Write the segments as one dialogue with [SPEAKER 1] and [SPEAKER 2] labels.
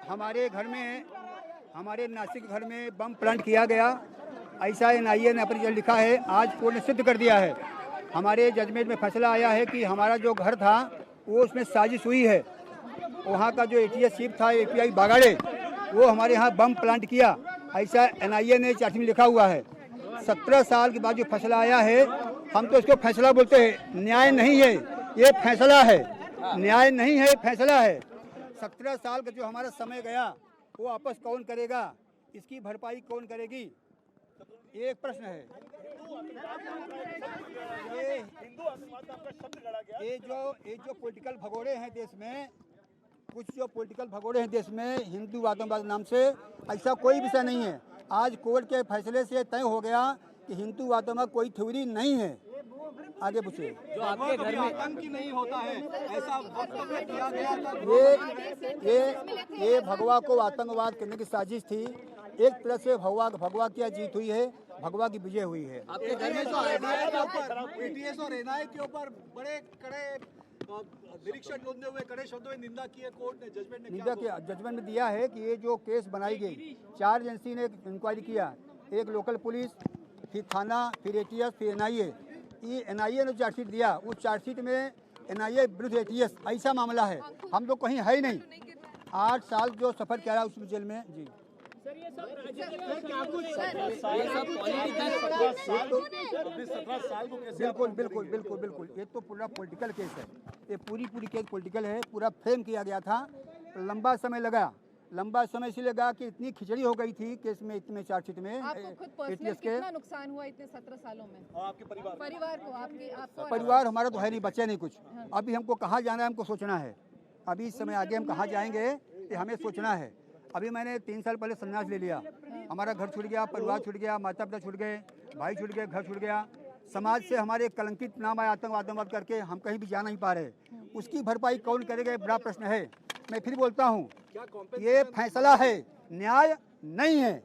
[SPEAKER 1] हमारे घर में, हमारे नासिक घर में बम प्लांट किया गया, ऐसा एनआईए ने अपनी जल लिखा है। आज कोर्ट ने सिद्ध कर दिया है। हमारे जजमेंट में फैसला आया है कि हमारा जो घर था वो उसमें साजिश हुई है। वहाँ का जो एटीएस चीफ था एपीआई बागाड़े, वो हमारे यहाँ बम प्लांट किया, ऐसा एनआईए ने चार्ज में लिखा हुआ है। 17 साल के बाद जो फैसला आया है, हम तो इसको फैसला बोलते हैं, न्याय नहीं है, ये फैसला है। न्याय नहीं है, फैसला है। 17 साल का जो हमारा समय गया वो वापस कौन करेगा, इसकी भरपाई कौन करेगी, ये एक प्रश्न है। ये जो पॉलिटिकल भगोड़े हैं देश में, कुछ जो पॉलिटिकल भगोड़े हैं देश में हिंदू आतंकवाद नाम से, ऐसा कोई विषय नहीं है। आज कोर्ट के फैसले से तय हो गया कि हिंदू आतंकवाद कोई थ्योरी नहीं है। आगे पूछिए।
[SPEAKER 2] जो आपके घर में आतंकी नहीं होता है, ऐसा वक्तव्य किया गया था।
[SPEAKER 1] ये भगवा को आतंकवाद करने की साजिश थी। एक तरह से भगवा की जीत हुई है, भगवा की विजय हुई है।
[SPEAKER 2] आपके घर में तो एनआईए के ऊपर, एटीएस और एनआईए के ऊपर बड़े कड़े निरीक्षण होते हुए कड़े शब्दों में निंदा की है कोर्ट ने, जजमेंट ने
[SPEAKER 1] निंदा किया, जजमेंट में दिया है कि ये जो केस बनाई गई, 4 एजेंसी ने इंक्वायरी किया, एक लोकल पुलिस, फिर थाना, फिर एटीएस, फिर एनआईए। ये एनआईए ने चार्जशीट दिया, उस चार्जशीट में एनआईए विरुद्ध एटीएस ऐसा मामला है। हम लोग कहीं है ही नहीं। 8 साल जो सफर किया है उस जेल में जी। बिल्कुल, ये तो पूरा पॉलिटिकल केस है। ये पूरी केस पॉलिटिकल है, पूरा फ्रेम किया गया था। लंबा समय लगा, लंबा समय इसलिए लगा कि इतनी खिचड़ी हो गई थी केस में, इतने चार्जशीट में।
[SPEAKER 3] आपको खुद पर्सनल कितना नुकसान हुआ इतने 17 सालों में?
[SPEAKER 2] आपके परिवार
[SPEAKER 3] को, आपको
[SPEAKER 1] परिवार हमारा तो है नहीं, बचे नहीं कुछ। अभी हमको कहाँ जाना है, हमको सोचना है। अभी इस समय आगे हम कहाँ जाएंगे ये हमें सोचना है। अभी मैंने 3 साल पहले संन्यास ले लिया। हमारा घर छूट गया, परिवार छूट गया, माता पिता छूट गए, भाई छूट गए, घर छूट गया। समाज से हमारे कलंकित नाम आया आतंकवाद करके, हम कहीं भी जा नहीं पा रहे। उसकी भरपाई कौन करेगा, बड़ा प्रश्न है। मैं फिर बोलता हूँ, ये फैसला है, न्याय नहीं है।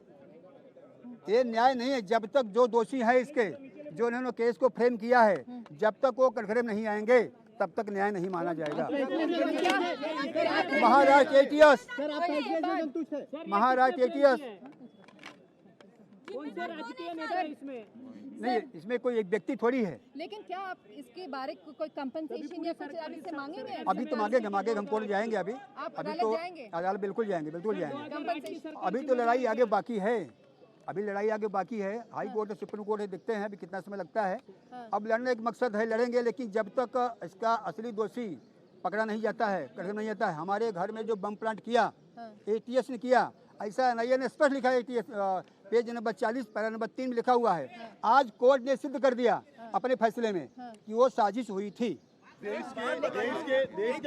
[SPEAKER 1] ये न्याय नहीं है। जब तक जो दोषी है इसके, जो इन्होंने केस को फ्रेम किया है, जब तक वो कटघरे में नहीं आएंगे तब तक न्याय नहीं माना जाएगा। महाराष्ट्र एटीएस, महाराष्ट्र एटीएस
[SPEAKER 4] राजकीय नेता इसमें
[SPEAKER 1] नहीं, इसमें कोई एक व्यक्ति थोड़ी है।
[SPEAKER 3] लेकिन क्या आप इसके बारे में कोई कंपनसेशन या कुछ अभी से मांगेंगे?
[SPEAKER 1] अभी तो मांगेंगे, हम कोर्ट जाएंगे। अभी तो
[SPEAKER 3] जाएंगे?
[SPEAKER 1] अदालत बिल्कुल जाएंगे। अभी तो लड़ाई आगे बाकी है, हाई कोर्ट है, सुप्रीम कोर्ट है, देखते हैं अभी कितना समय लगता है। अब लड़ने एक मकसद है, लड़ेंगे, लेकिन जब तक इसका असली दोषी पकड़ा नहीं जाता है, कटघरे नहीं जाता है। हमारे घर में जो बम प्लांट किया एटीएस ने किया, ऐसा एनआईए ने स्पष्ट लिखा है। ATS page number 40 para number 3 में लिखा हुआ है। आज कोर्ट ने सिद्ध कर दिया अपने फैसले में कि वो साजिश हुई थी।
[SPEAKER 2] देश के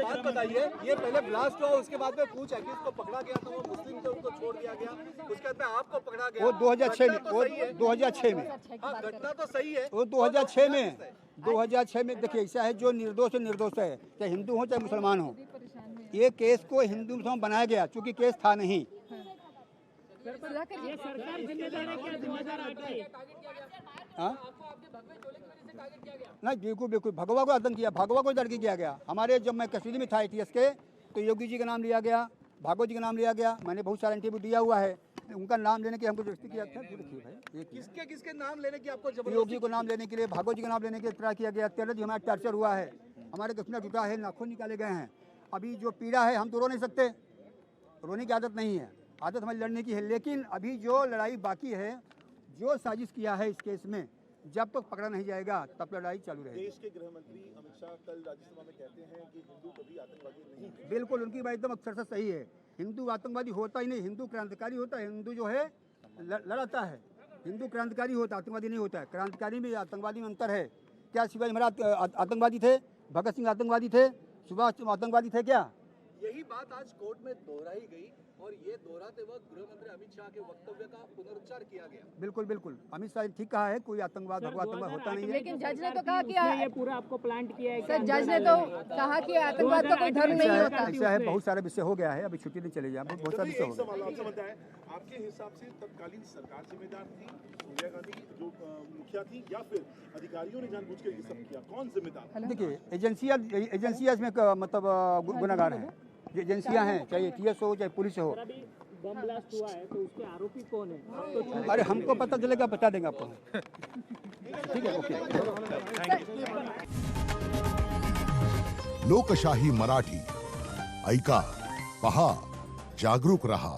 [SPEAKER 2] बात बताइए, ये पहले ब्लास्ट हुआ, उसके बाद में पूछ है कि इसको पकड़ा गया था, वो मुस्लिम थे, उनको छोड़ दिया गया, उसके बाद में आपको पकड़ा गया।
[SPEAKER 1] वो 2006 में, वो 2006 में,
[SPEAKER 2] हाँ, घटना तो सही है।
[SPEAKER 1] वो 2006 में देखिए, ऐसा है, जो निर्दोष है निर्दोष है, चाहे हिंदू हो चाहे मुसलमान हो। ये केस को हिंदू मुसलमान बनाया गया चूंकि केस था नहीं।
[SPEAKER 4] ये सरकार जिम्मेदार है, क्या जिम्मेदार आपकी?
[SPEAKER 1] नहीं, बिल्कुल भगवा को आतंक किया, भगवा को दर्ज किया गया। हमारे जब मैं कस्टडी में था एटीएस के, तो योगी जी का नाम लिया गया, भागवत जी का नाम लिया गया। मैंने बहुत सारा इंटरव्यू दिया हुआ है, उनका नाम लेने के हमको जबरदस्ती किया था। भाई
[SPEAKER 2] किसके नाम लेने की आपको जबरदस्ती?
[SPEAKER 1] योगी को नाम लेने के लिए, भागवत जी का नाम लेने के लिए ट्राई किया गया। 13 दिन हमारा टॉर्चर हुआ है, हमारे कितना टूटा है, नाखून निकाले गए हैं। अभी जो पीड़ा है, हम तो रो नहीं सकते, रोने की आदत नहीं है, आदत हमारी लड़ने की है। लेकिन अभी जो लड़ाई बाकी है, जो साजिश किया है इस केस में, जब तक पकड़ा नहीं जाएगा तब लड़ाई चालू रहेगी।
[SPEAKER 5] देश के गृह मंत्री अमित शाह कल राज्यसभा में कहते हैं कि हिंदू कभी आतंकवादी नहीं है।
[SPEAKER 1] बिल्कुल, उनकी बात एकदम अक्षरशः सही है। हिंदू आतंकवादी होता ही नहीं, हिंदू क्रांतिकारी होता है। हिंदू जो है लड़ाता है, हिंदू क्रांतिकारी होता, आतंकवादी नहीं होता है। क्रांतिकारी में आतंकवादी में अंतर है क्या? शिवाजी महाराज आतंकवादी थे, भगत सिंह आतंकवादी थे, सुभाष आतंकवादी थे क्या?
[SPEAKER 2] यही बात आज कोर्ट में दोहराई गई और ये दोहराते वक्त गृह मंत्री अमित शाह के वक्तव्य का पुनरुच्चार किया गया।
[SPEAKER 1] बिल्कुल, अमित शाह ठीक कहा है, कोई आतंकवाद आतंकवाद होता नहीं है।
[SPEAKER 3] लेकिन जज ने तो कहा कि
[SPEAKER 4] ये पूरा आपको प्लांट किया है।
[SPEAKER 3] सर, जज ने तो कहा कि आतंकवाद का कोई धर्म नहीं होता।
[SPEAKER 1] ऐसा है, बहुत सारा विषय हो गया है, अभी छुट्टी नहीं चले जाए, बहुत सारा विषय हो गया।
[SPEAKER 5] सवाल आपसे बताएं, आपके हिसाब से तत्कालीन सरकार जिम्मेदार थी, सोनिया गांधी जो मुखिया थी, या फिर अधिकारियों ने जानबूझकर ये सब किया? कौन जिम्मेदार?
[SPEAKER 1] देखिए, एजेंसियां इसमें मतलब गुनाहगार हैं। एजेंसियां हैं, चाहे ATS हो चाहे पुलिस हो।
[SPEAKER 4] अभी बम ब्लास्ट हुआ है तो उसके आरोपी कौन है? तो
[SPEAKER 1] अरे हमको पता चलेगा, बता देंगे आपको। ठीक है, ओके।
[SPEAKER 6] लोकशाही मराठी ऐका, पहा, जागरूक रहा।